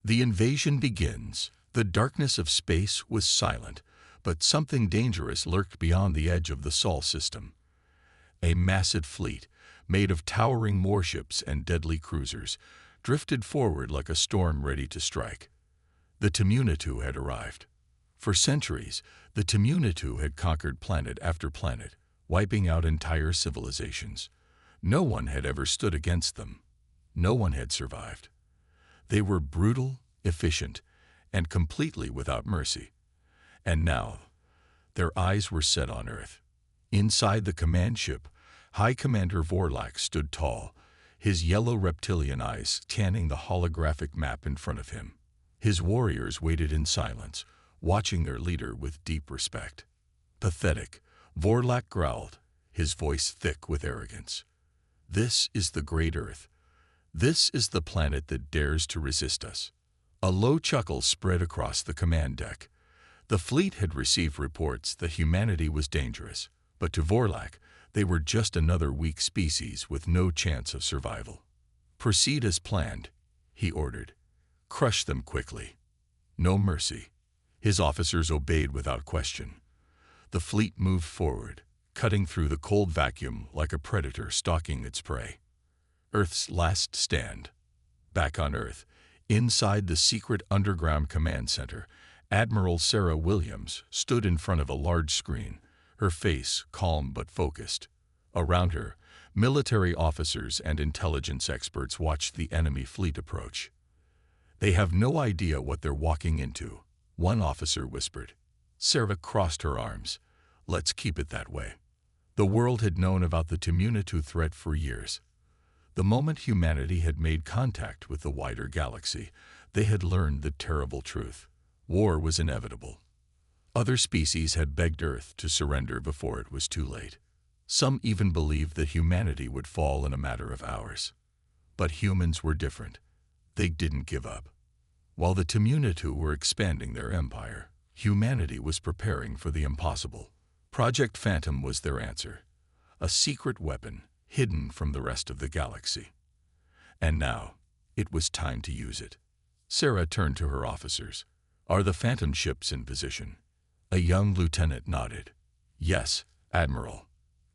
The invasion begins. The darkness of space was silent, but something dangerous lurked beyond the edge of the Sol system. A massive fleet, made of towering warships and deadly cruisers, drifted forward like a storm ready to strike. The Temunitu had arrived. For centuries, the Temunitu had conquered planet after planet, wiping out entire civilizations. No one had ever stood against them. No one had survived. They were brutal, efficient, and completely without mercy. And now, their eyes were set on Earth. Inside the command ship, High Commander Vorlak stood tall, his yellow reptilian eyes scanning the holographic map in front of him. His warriors waited in silence, watching their leader with deep respect. Pathetic, Vorlak growled, his voice thick with arrogance. This is the Great Earth. This is the planet that dares to resist us. A low chuckle spread across the command deck. The fleet had received reports that humanity was dangerous, but to Vorlak, they were just another weak species with no chance of survival. Proceed as planned, he ordered. Crush them quickly. No mercy. His officers obeyed without question. The fleet moved forward, cutting through the cold vacuum like a predator stalking its prey. Earth's last stand. Back on Earth, inside the secret underground command center, Admiral Sarah Williams stood in front of a large screen, her face calm but focused. Around her, military officers and intelligence experts watched the enemy fleet approach. They have no idea what they're walking into, one officer whispered. Sarah crossed her arms. Let's keep it that way. The world had known about the Temunitu threat for years. The moment humanity had made contact with the wider galaxy, they had learned the terrible truth. War was inevitable. Other species had begged Earth to surrender before it was too late. Some even believed that humanity would fall in a matter of hours. But humans were different. They didn't give up. While the Temunitu were expanding their empire, humanity was preparing for the impossible. Project Phantom was their answer, a secret weapon hidden from the rest of the galaxy. And now, it was time to use it. Sarah turned to her officers. Are the Phantom ships in position? A young lieutenant nodded. Yes, Admiral.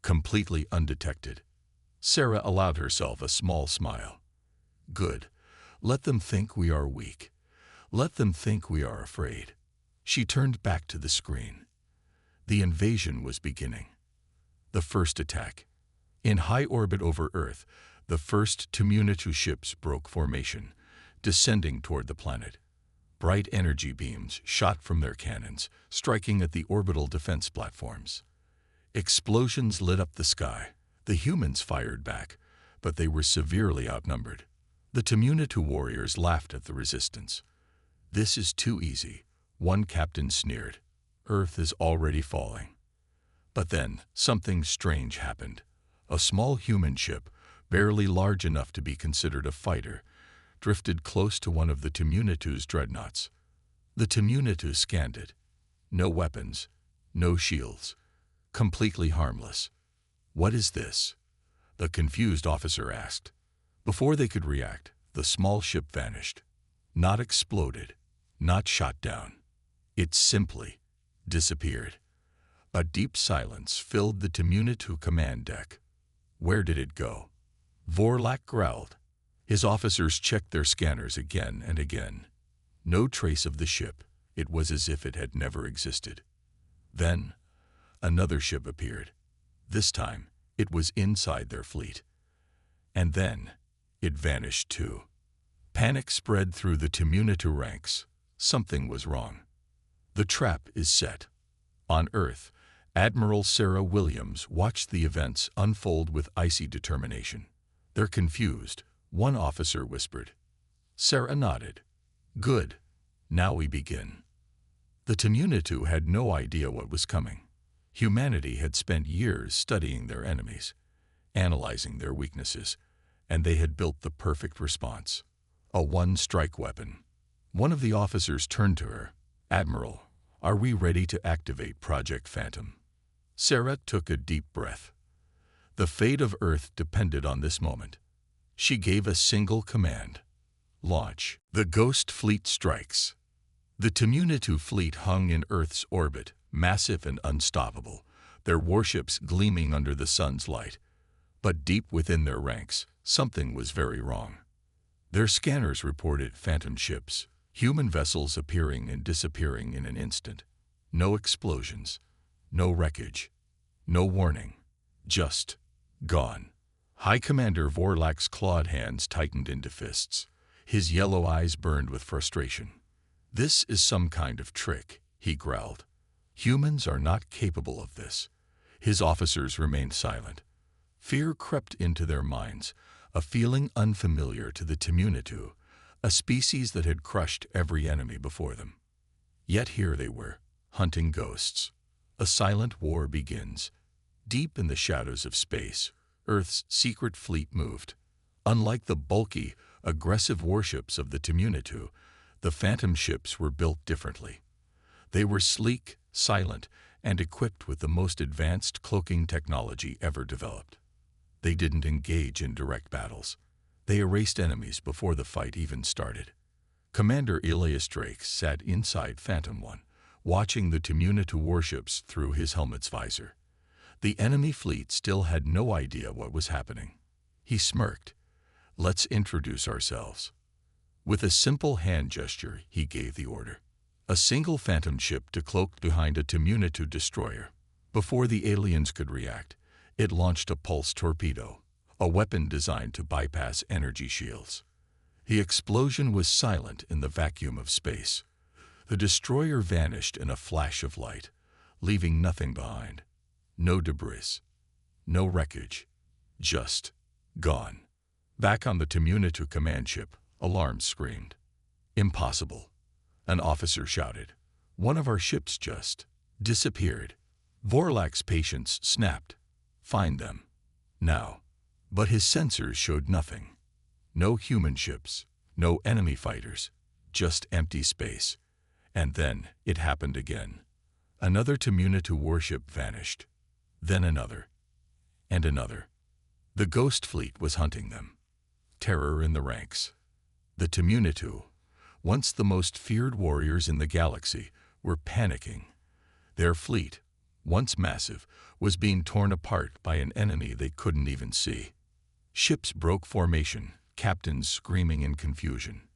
Completely undetected. Sarah allowed herself a small smile. Good. Let them think we are weak. Let them think we are afraid. She turned back to the screen. The invasion was beginning. The first attack. In high orbit over Earth, the first Temunitu ships broke formation, descending toward the planet. Bright energy beams shot from their cannons, striking at the orbital defense platforms. Explosions lit up the sky. The humans fired back, but they were severely outnumbered. The Temunitu warriors laughed at the resistance. This is too easy, one captain sneered. Earth is already falling. But then, something strange happened. A small human ship, barely large enough to be considered a fighter, drifted close to one of the Temunitu's dreadnoughts. The Temunitu scanned it. No weapons, no shields, completely harmless. What is this? The confused officer asked. Before they could react, the small ship vanished. Not exploded, not shot down. It simply disappeared. A deep silence filled the Temunitu command deck. Where did it go? Vorlak growled. His officers checked their scanners again and again. No trace of the ship. It was as if it had never existed. Then, another ship appeared. This time, it was inside their fleet. And then, it vanished too. Panic spread through the Temunitu ranks. Something was wrong. The trap is set. On Earth, Admiral Sarah Williams watched the events unfold with icy determination. They're confused, one officer whispered. Sarah nodded. Good. Now we begin. The Temunitu had no idea what was coming. Humanity had spent years studying their enemies, analyzing their weaknesses, and they had built the perfect response. A one-strike weapon. One of the officers turned to her. Admiral, are we ready to activate Project Phantom? Sarah took a deep breath. The fate of Earth depended on this moment. She gave a single command. Launch. The Ghost Fleet strikes. The Temunitu fleet hung in Earth's orbit, massive and unstoppable, their warships gleaming under the sun's light. But deep within their ranks, something was very wrong. Their scanners reported phantom ships, human vessels appearing and disappearing in an instant. No explosions, no wreckage, no warning, just gone. High Commander Vorlak's clawed hands tightened into fists. His yellow eyes burned with frustration. "This is some kind of trick," he growled. "Humans are not capable of this." His officers remained silent. Fear crept into their minds, a feeling unfamiliar to the Temunitu, a species that had crushed every enemy before them. Yet here they were, hunting ghosts. A silent war begins. Deep in the shadows of space, Earth's secret fleet moved. Unlike the bulky, aggressive warships of the Temunitu, the phantom ships were built differently. They were sleek, silent, and equipped with the most advanced cloaking technology ever developed. They didn't engage in direct battles. They erased enemies before the fight even started. Commander Elias Drake sat inside Phantom One, watching the Temunitu warships through his helmet's visor. The enemy fleet still had no idea what was happening. He smirked. "Let's introduce ourselves." With a simple hand gesture, he gave the order. A single phantom ship decloaked behind a Temunitu destroyer. Before the aliens could react, it launched a pulse torpedo, a weapon designed to bypass energy shields. The explosion was silent in the vacuum of space. The destroyer vanished in a flash of light, leaving nothing behind. No debris, no wreckage, just gone. Back on the Temunitu command ship, alarms screamed. "Impossible," an officer shouted. "One of our ships just disappeared." Vorlak's patience snapped. "Find them. Now." But his sensors showed nothing. No human ships, no enemy fighters, just empty space. And then it happened again. Another Temunitu warship vanished. Then another. And another. The Ghost Fleet was hunting them. Terror in the ranks. The Temunitu, once the most feared warriors in the galaxy, were panicking. Their fleet, once massive, was being torn apart by an enemy they couldn't even see. Ships broke formation, captains screaming in confusion.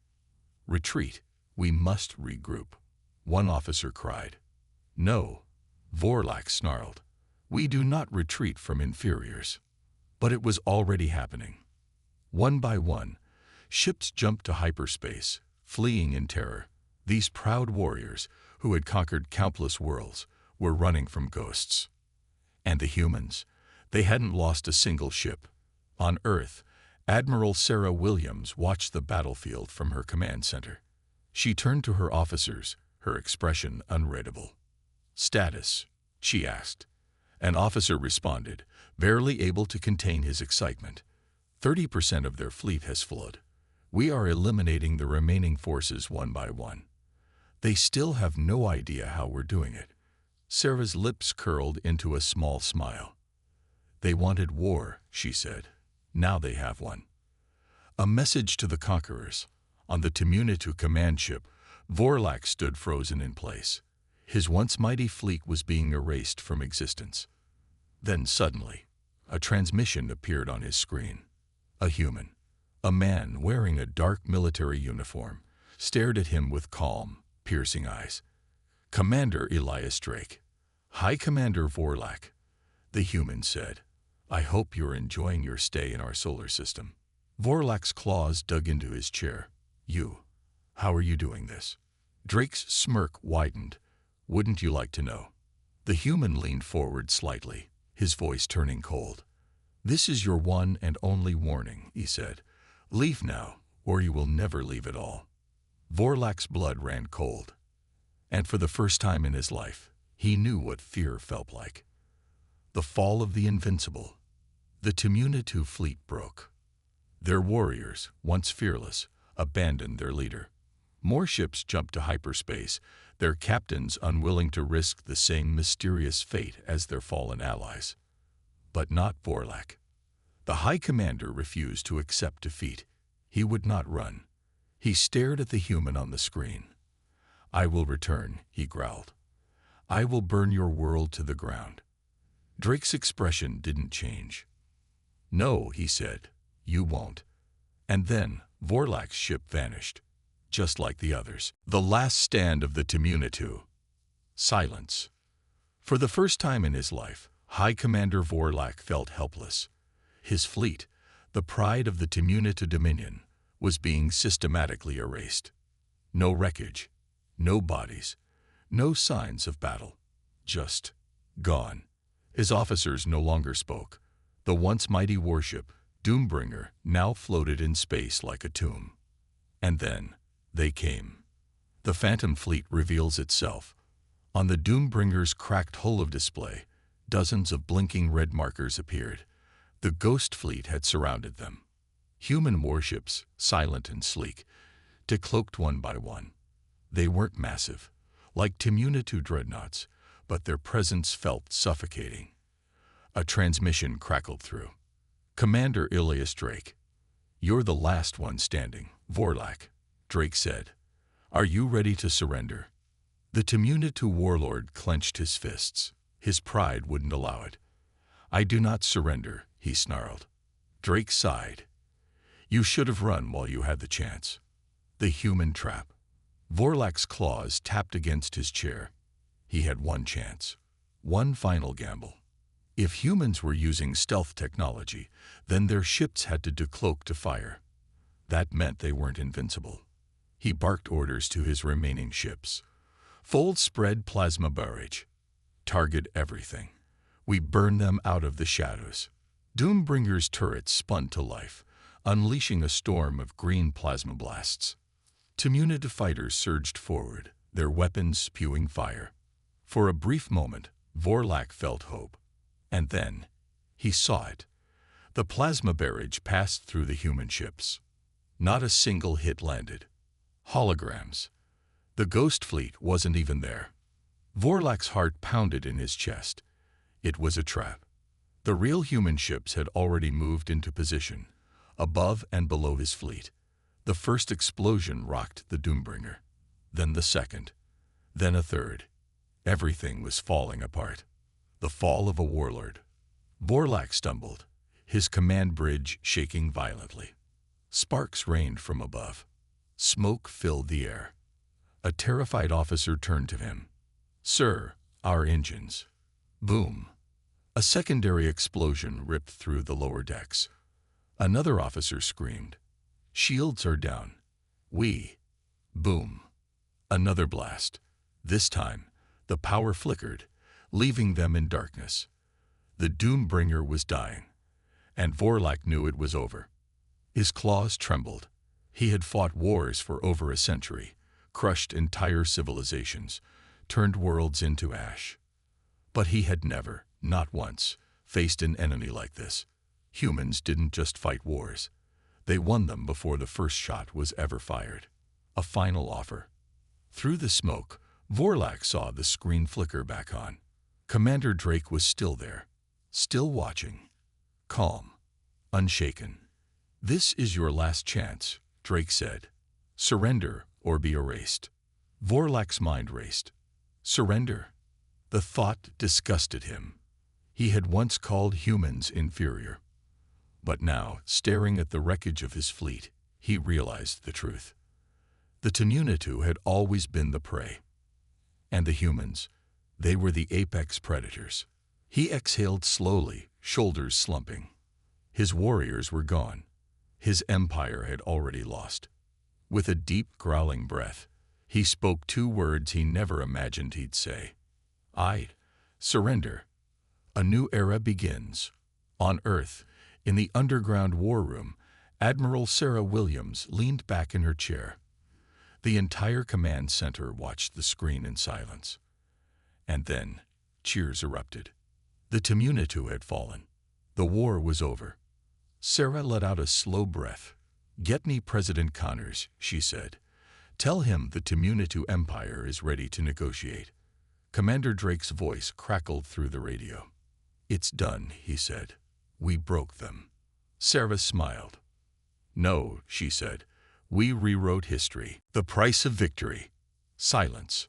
"Retreat. We must regroup," one officer cried. "No," Vorlak snarled. "We do not retreat from inferiors." But it was already happening. One by one, ships jumped to hyperspace, fleeing in terror. These proud warriors, who had conquered countless worlds, were running from ghosts. And the humans? They hadn't lost a single ship. On Earth, Admiral Sarah Williams watched the battlefield from her command center. She turned to her officers, her expression unreadable. "Status?" she asked. An officer responded, barely able to contain his excitement. 30% of their fleet has fled. We are eliminating the remaining forces one by one. They still have no idea how we're doing it. Sarah's lips curled into a small smile. They wanted war, she said. Now they have one. A message to the conquerors. On the Temunitu command ship, Vorlak stood frozen in place. His once mighty fleet was being erased from existence. Then suddenly, a transmission appeared on his screen. A human, a man wearing a dark military uniform, stared at him with calm, piercing eyes. "Commander Elias Drake." "High Commander Vorlak," the human said. "I hope you're enjoying your stay in our solar system." Vorlak's claws dug into his chair. How are you doing this?" Drake's smirk widened. "Wouldn't you like to know?" The human leaned forward slightly, his voice turning cold. "This is your one and only warning," he said. "Leave now, or you will never leave at all." Vorlak's blood ran cold. And for the first time in his life, he knew what fear felt like. The fall of the invincible. The Temunitu fleet broke. Their warriors, once fearless, abandoned their leader. More ships jumped to hyperspace, their captains unwilling to risk the same mysterious fate as their fallen allies. But not Vorlak. The High Commander refused to accept defeat. He would not run. He stared at the human on the screen. "I will return," he growled. "I will burn your world to the ground." Drake's expression didn't change. "No," he said, "you won't." And then Vorlak's ship vanished, just like the others. The last stand of the Temunitu. Silence. For the first time in his life, High Commander Vorlak felt helpless. His fleet, the pride of the Temunitu Dominion, was being systematically erased. No wreckage, no bodies, no signs of battle. Just gone. His officers no longer spoke. The once mighty warship, Doombringer, now floated in space like a tomb. And then they came. The Phantom Fleet reveals itself. On the Doombringer's cracked hull of display, dozens of blinking red markers appeared. The Ghost Fleet had surrounded them. Human warships, silent and sleek, decloaked one by one. They weren't massive, like Temunitu dreadnoughts, but their presence felt suffocating. A transmission crackled through. "Commander Ilias Drake, you're the last one standing, Vorlak," Drake said. "Are you ready to surrender?" The Temunitu warlord clenched his fists. His pride wouldn't allow it. "I do not surrender," he snarled. Drake sighed. "You should have run while you had the chance." The human trap. Vorlak's claws tapped against his chair. He had one chance. One final gamble. If humans were using stealth technology, then their ships had to decloak to fire. That meant they weren't invincible. He barked orders to his remaining ships. "Fold spread plasma barrage. Target everything. We burn them out of the shadows." Doombringer's turrets spun to life, unleashing a storm of green plasma blasts. Temunitu fighters surged forward, their weapons spewing fire. For a brief moment, Vorlak felt hope. And then he saw it. The plasma barrage passed through the human ships. Not a single hit landed. Holograms. The Ghost Fleet wasn't even there. Vorlak's heart pounded in his chest. It was a trap. The real human ships had already moved into position, above and below his fleet. The first explosion rocked the Doombringer. Then the second. Then a third. Everything was falling apart. The fall of a warlord. Vorlak stumbled, his command bridge shaking violently. Sparks rained from above. Smoke filled the air. A terrified officer turned to him. "Sir, our engines." Boom. A secondary explosion ripped through the lower decks. Another officer screamed. "Shields are down." Boom. Another blast. This time, the power flickered, leaving them in darkness. The Doombringer was dying, and Vorlak knew it was over. His claws trembled. He had fought wars for over a century, crushed entire civilizations, turned worlds into ash. But he had never, not once, faced an enemy like this. Humans didn't just fight wars. They won them before the first shot was ever fired. A final offer. Through the smoke, Vorlak saw the screen flicker back on. Commander Drake was still there, still watching, calm, unshaken. "This is your last chance," Drake said. "Surrender or be erased." Vorlak's mind raced. Surrender? The thought disgusted him. He had once called humans inferior. But now, staring at the wreckage of his fleet, he realized the truth. The Temunitu had always been the prey. And the humans, they were the apex predators. He exhaled slowly, shoulders slumping. His warriors were gone. His empire had already lost. With a deep, growling breath, he spoke two words he never imagined he'd say. "I surrender." A new era begins. On Earth, in the underground war room, Admiral Sarah Williams leaned back in her chair. The entire command center watched the screen in silence. And then, cheers erupted. The Temunitu had fallen. The war was over. Sarah let out a slow breath. "Get me President Connors," she said. "Tell him the Temunitu Empire is ready to negotiate." Commander Drake's voice crackled through the radio. "It's done," he said. "We broke them." Sarah smiled. "No," she said. We rewrote history. The price of victory. Silence.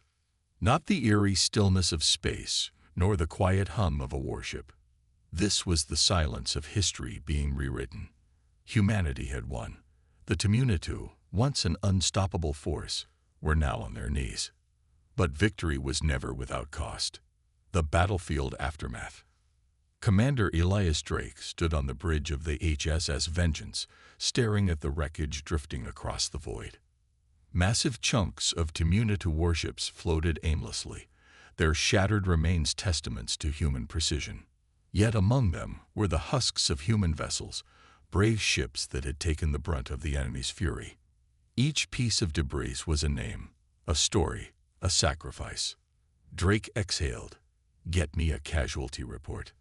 Not the eerie stillness of space, nor the quiet hum of a warship. This was the silence of history being rewritten. Humanity had won. The Temunitu, once an unstoppable force, were now on their knees. But victory was never without cost. The battlefield aftermath. Commander Elias Drake stood on the bridge of the HSS Vengeance, staring at the wreckage drifting across the void. Massive chunks of Temunitu warships floated aimlessly, their shattered remains testaments to human precision. Yet among them were the husks of human vessels, brave ships that had taken the brunt of the enemy's fury. Each piece of debris was a name, a story, a sacrifice. Drake exhaled. "Get me a casualty report."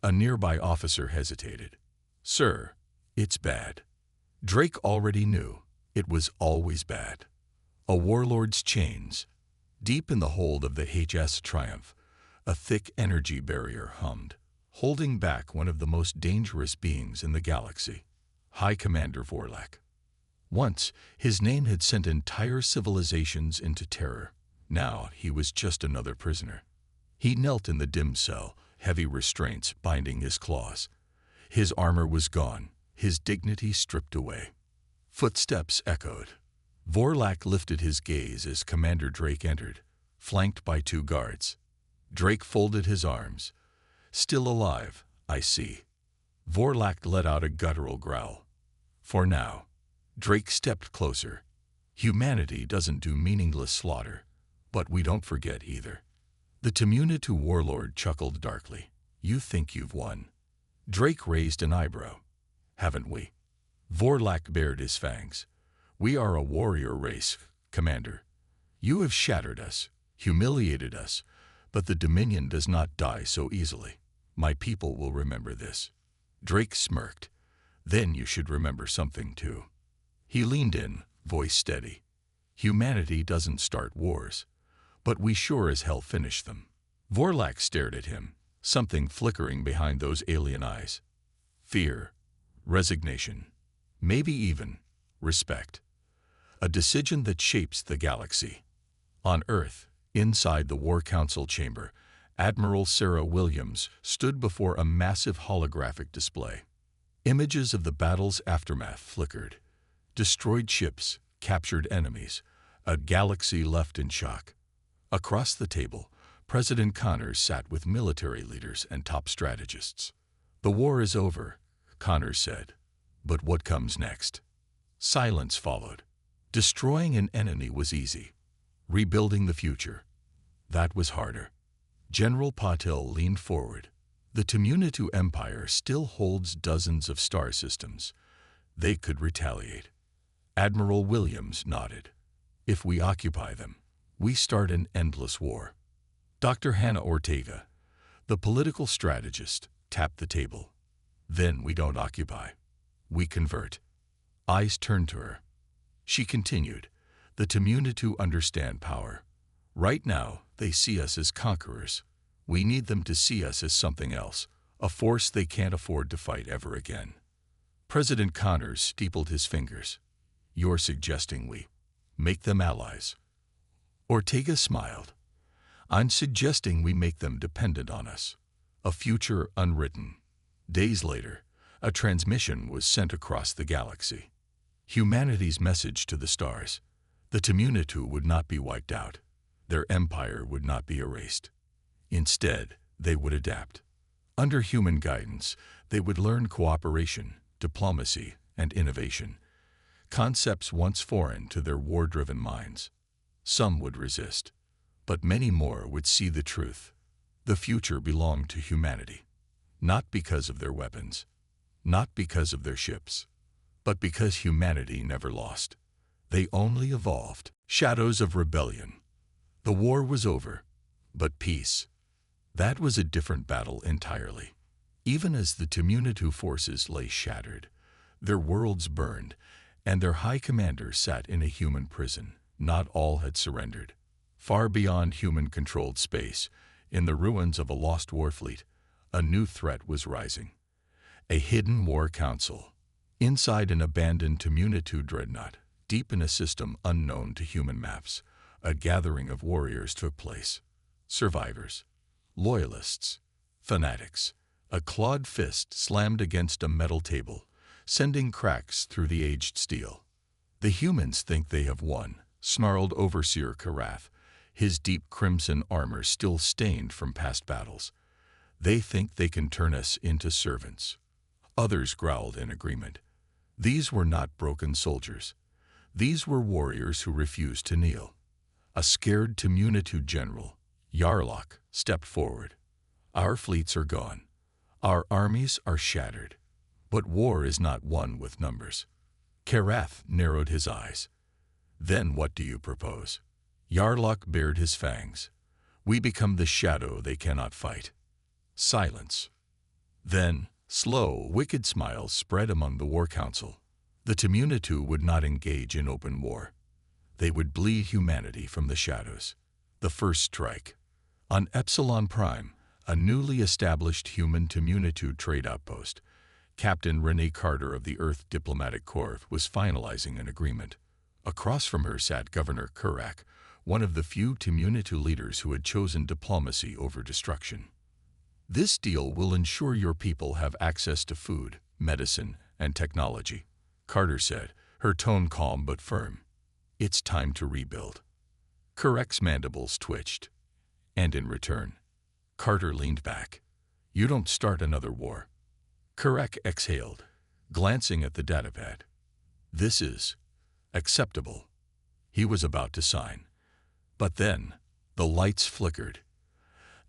A nearby officer hesitated. "Sir, it's bad." Drake already knew it was always bad. A warlord's chains. Deep in the hold of the HS Triumph, a thick energy barrier hummed, holding back one of the most dangerous beings in the galaxy, High Commander Vorlak. Once, his name had sent entire civilizations into terror. Now he was just another prisoner. He knelt in the dim cell, heavy restraints binding his claws. His armor was gone, his dignity stripped away. Footsteps echoed. Vorlak lifted his gaze as Commander Drake entered, flanked by 2 guards. Drake folded his arms. "Still alive, I see." Vorlak let out a guttural growl. "For now." Drake stepped closer. "Humanity doesn't do meaningless slaughter, but we don't forget either." The Temunitu warlord chuckled darkly. "You think you've won." Drake raised an eyebrow. "Haven't we?" Vorlak bared his fangs. "We are a warrior race, Commander. You have shattered us, humiliated us, but the Dominion does not die so easily. My people will remember this." Drake smirked. "Then you should remember something too." He leaned in, voice steady. "Humanity doesn't start wars, but we sure as hell finish them." Vorlak stared at him, something flickering behind those alien eyes. Fear, resignation, maybe even respect. A decision that shapes the galaxy. On Earth, inside the War Council chamber, Admiral Sarah Williams stood before a massive holographic display. Images of the battle's aftermath flickered. Destroyed ships, captured enemies, a galaxy left in shock. Across the table, President Connors sat with military leaders and top strategists. "The war is over," Connors said. "But what comes next?" Silence followed. Destroying an enemy was easy. Rebuilding the future, that was harder. General Patil leaned forward. "The Temunitu Empire still holds dozens of star systems. They could retaliate." Admiral Williams nodded. "If we occupy them, we start an endless war." Dr. Hannah Ortega, the political strategist, tapped the table. "Then we don't occupy. We convert." Eyes turned to her. She continued, "The Temunitu understand power. Right now, they see us as conquerors. We need them to see us as something else, a force they can't afford to fight ever again." President Connors steepled his fingers. "You're suggesting we make them allies?" Ortega smiled. "I'm suggesting we make them dependent on us. A future unwritten." Days later, a transmission was sent across the galaxy. Humanity's message to the stars. The Temunitu would not be wiped out. Their empire would not be erased. Instead, they would adapt. Under human guidance, they would learn cooperation, diplomacy, and innovation. Concepts once foreign to their war-driven minds. Some would resist, but many more would see the truth. The future belonged to humanity. Not because of their weapons, not because of their ships, but because humanity never lost. They only evolved. Shadows of rebellion. The war was over, but peace. That was a different battle entirely. Even as the Temunitu forces lay shattered, their worlds burned, and their high commander sat in a human prison. Not all had surrendered. Far beyond human-controlled space, in the ruins of a lost war fleet, a new threat was rising. A hidden war council. Inside an abandoned Temunitu dreadnought, deep in a system unknown to human maps, a gathering of warriors took place. Survivors, loyalists, fanatics. A clawed fist slammed against a metal table, sending cracks through the aged steel. The humans think they have won, snarled Overseer Karath, his deep crimson armor still stained from past battles. They think they can turn us into servants. Others growled in agreement. These were not broken soldiers. These were warriors who refused to kneel. A scared Temunitu general, Yarlock, stepped forward. Our fleets are gone. Our armies are shattered. But war is not won with numbers. Karath narrowed his eyes. Then what do you propose? Yarlock bared his fangs. We become the shadow they cannot fight. Silence. Then, slow, wicked smiles spread among the war council. The Temunitu would not engage in open war. They would bleed humanity from the shadows. The first strike. On Epsilon Prime, a newly established human Temunitu trade outpost, Captain Renee Carter of the Earth Diplomatic Corps was finalizing an agreement. Across from her sat Governor Kurak, one of the few Temunitu leaders who had chosen diplomacy over destruction. This deal will ensure your people have access to food, medicine, and technology, Carter said, her tone calm but firm. It's time to rebuild. Kurak's mandibles twitched. And in return, Carter leaned back. You don't start another war. Kurak exhaled, glancing at the datapad. This is acceptable. He was about to sign. But then, the lights flickered.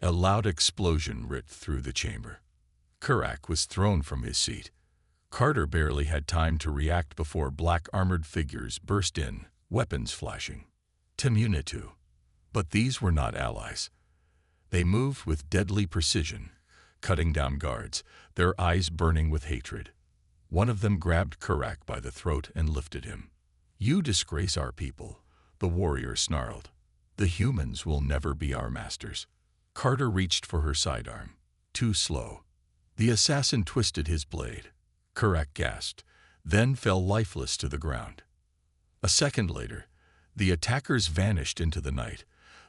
A loud explosion ripped through the chamber. Kurak was thrown from his seat. Carter barely had time to react before black armored figures burst in, weapons flashing. Temunitu. But these were not allies. They moved with deadly precision, cutting down guards, their eyes burning with hatred. One of them grabbed Kurak by the throat and lifted him. You disgrace our people, the warrior snarled. The humans will never be our masters. Carter reached for her sidearm. Too slow. The assassin twisted his blade. Kurak gasped, then fell lifeless to the ground. A second later, the attackers vanished into the night,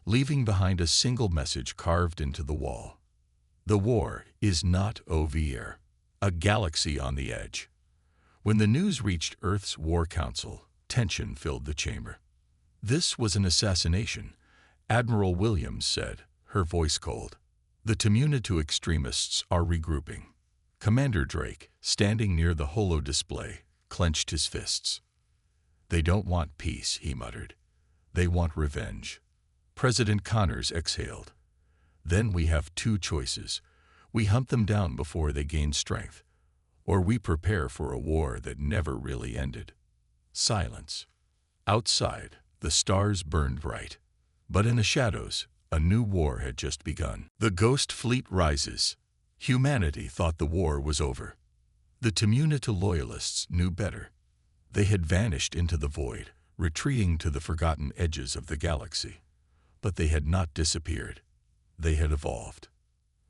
leaving behind a single message carved into the wall. The war is not over. A galaxy on the edge. When the news reached Earth's War Council, tension filled the chamber. This was an assassination, Admiral Williams said, her voice cold. The Temunitu extremists are regrouping. Commander Drake, standing near the holo display, clenched his fists. They don't want peace, he muttered. They want revenge. President Connors exhaled. Then we have two choices. We hunt them down before they gain strength, or we prepare for a war that never really ended. Silence. Outside, the stars burned bright. But in the shadows, a new war had just begun. The Ghost Fleet rises. Humanity thought the war was over. The Temunitu loyalists knew better. They had vanished into the void, retreating to the forgotten edges of the galaxy. But they had not disappeared. They had evolved.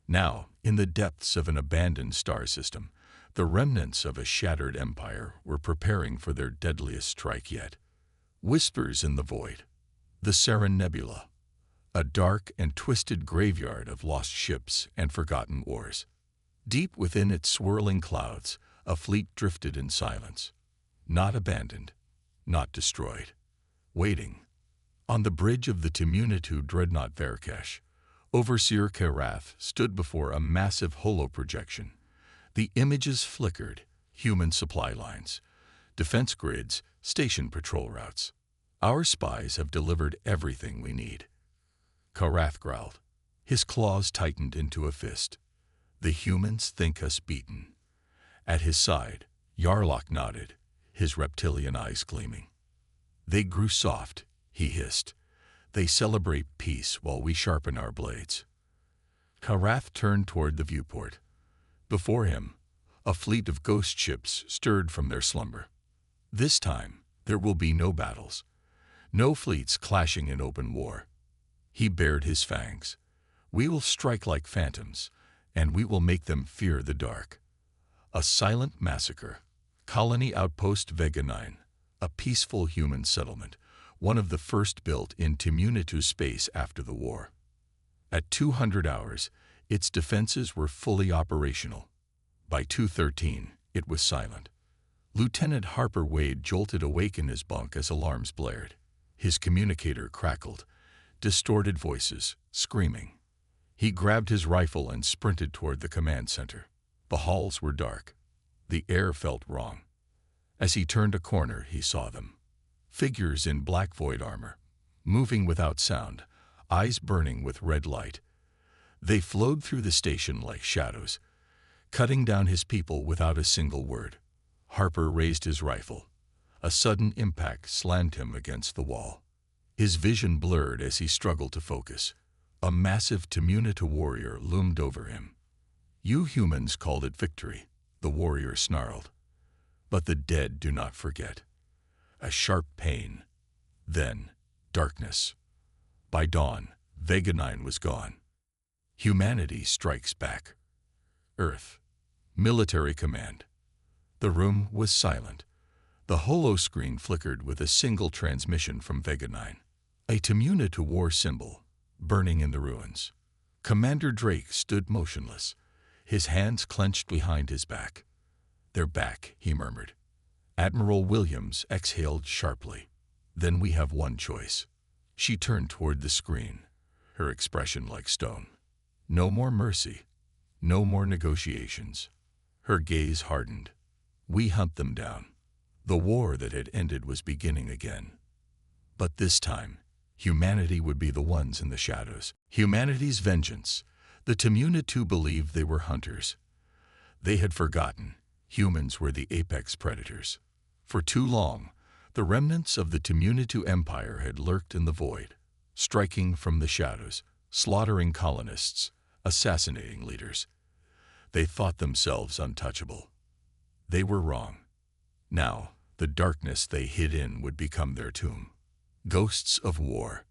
Now, in the depths of an abandoned star system, the remnants of a shattered empire were preparing for their deadliest strike yet. Whispers in the void. The Saren Nebula. A dark and twisted graveyard of lost ships and forgotten wars. Deep within its swirling clouds, a fleet drifted in silence. Not abandoned, not destroyed. Waiting. On the bridge of the Temunitu dreadnought Verkesh, Overseer Karath stood before a massive holoprojection. The images flickered, human supply lines, defense grids, station patrol routes. Our spies have delivered everything we need. Karath growled. His claws tightened into a fist. The humans think us beaten. At his side, Yarlock nodded, his reptilian eyes gleaming. They grew soft, he hissed. They celebrate peace while we sharpen our blades. Karath turned toward the viewport. Before him, a fleet of ghost ships stirred from their slumber. This time, there will be no battles, no fleets clashing in open war. He bared his fangs. We will strike like phantoms, and we will make them fear the dark. A silent massacre. Colony Outpost Vega 9. a peaceful human settlement, one of the first built in Temunitu space after the war. At 200 hours, its defenses were fully operational. By 2:13, it was silent. Lieutenant Harper Wade jolted awake in his bunk as alarms blared. His communicator crackled, distorted voices, screaming. He grabbed his rifle and sprinted toward the command center. The halls were dark. The air felt wrong. As he turned a corner, he saw them. Figures in black void armor, moving without sound, eyes burning with red light. They flowed through the station like shadows, cutting down his people without a single word. Harper raised his rifle. A sudden impact slammed him against the wall. His vision blurred as he struggled to focus. A massive Temunitu warrior loomed over him. "You humans called it victory," the warrior snarled. "But the dead do not forget." A sharp pain. Then, darkness. By dawn, Vega 9 was gone. Humanity strikes back. Earth. Military command. The room was silent. The holoscreen flickered with a single transmission from Vega 9. A Temunitu war symbol, burning in the ruins. Commander Drake stood motionless, his hands clenched behind his back. "They're back," he murmured. Admiral Williams exhaled sharply. "Then we have one choice." She turned toward the screen, her expression like stone. No more mercy. No more negotiations. Her gaze hardened. "We hunt them down." The war that had ended was beginning again. But this time, humanity would be the ones in the shadows. Humanity's vengeance. The Temunitu believed they were hunters. They had forgotten. Humans were the apex predators. For too long, the remnants of the Temunitu Empire had lurked in the void, striking from the shadows, slaughtering colonists, assassinating leaders. They thought themselves untouchable. They were wrong. Now, the darkness they hid in would become their tomb. Ghosts of war.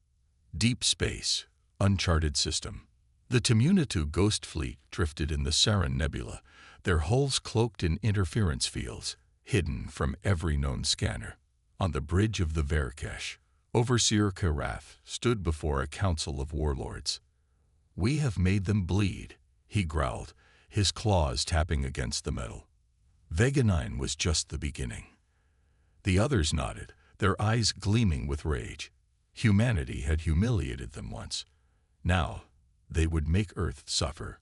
Deep space. Uncharted system. The Temunitu Ghost Fleet drifted in the Sarin Nebula, their hulls cloaked in interference fields, hidden from every known scanner. On the bridge of the Verkesh, Overseer Karath stood before a council of warlords. "We have made them bleed," he growled, his claws tapping against the metal. Vega 9 was just the beginning. The others nodded, their eyes gleaming with rage. Humanity had humiliated them once. Now, they would make Earth suffer.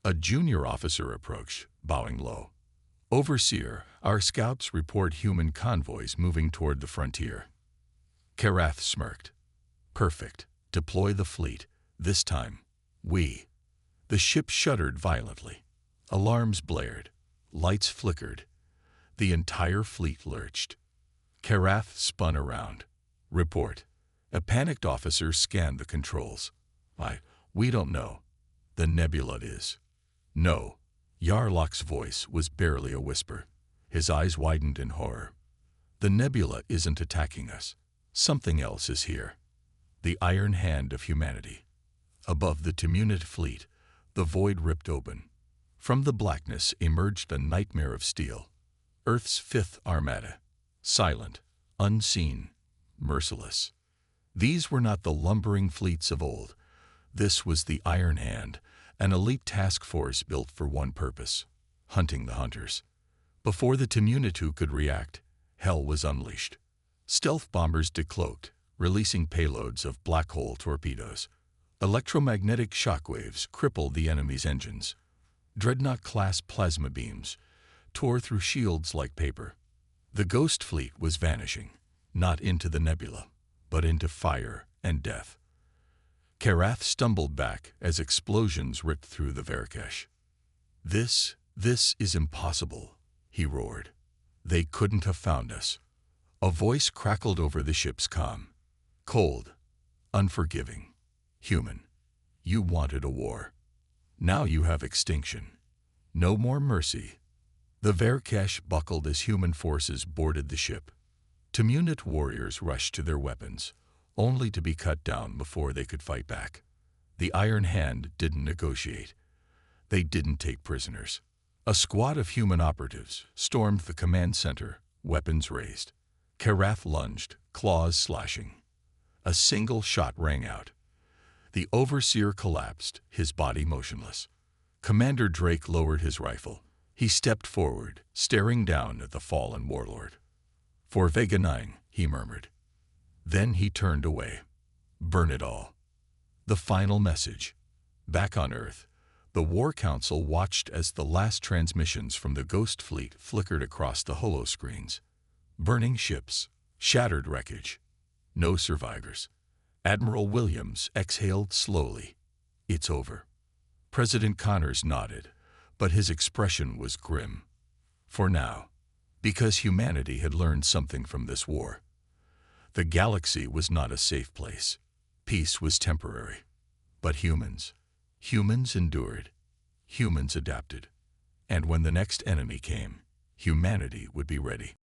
A junior officer approached, bowing low. "Overseer, our scouts report human convoys moving toward the frontier." Karath smirked. "Perfect. Deploy the fleet. This time, we." The ship shuddered violently. Alarms blared. Lights flickered. The entire fleet lurched. Karath spun around. "Report." A panicked officer scanned the controls. We don't know. The nebula is." "No." Yarlock's voice was barely a whisper. His eyes widened in horror. "The nebula isn't attacking us. Something else is here." The iron hand of humanity. Above the Temunit fleet, the void ripped open. From the blackness emerged a nightmare of steel. Earth's fifth armada. Silent, unseen, merciless. These were not the lumbering fleets of old. This was the Iron Hand, an elite task force built for one purpose: hunting the hunters. Before the Temunitu could react, hell was unleashed. Stealth bombers decloaked, releasing payloads of black hole torpedoes. Electromagnetic shockwaves crippled the enemy's engines. Dreadnought-class plasma beams tore through shields like paper. The Ghost Fleet was vanishing, not into the nebula, but into fire and death. Karath stumbled back as explosions ripped through the Verkesh. This is impossible," he roared. "They couldn't have found us." A voice crackled over the ship's comm. "Cold, unforgiving, human. You wanted a war. Now you have extinction. No more mercy." The Verkesh buckled as human forces boarded the ship. Temunit warriors rushed to their weapons, only to be cut down before they could fight back. The Iron Hand didn't negotiate. They didn't take prisoners. A squad of human operatives stormed the command center, weapons raised. Karath lunged, claws slashing. A single shot rang out. The overseer collapsed, his body motionless. Commander Drake lowered his rifle. He stepped forward, staring down at the fallen warlord. "For Vega 9, he murmured. Then he turned away. Burn it all. The final message. Back on Earth, the War Council watched as the last transmissions from the Ghost Fleet flickered across the holoscreens. Burning ships, shattered wreckage. No survivors. Admiral Williams exhaled slowly. It's over. President Connors nodded, but his expression was grim. For now, because humanity had learned something from this war. The galaxy was not a safe place. Peace was temporary. But humans endured. Humans adapted. And when the next enemy came, humanity would be ready.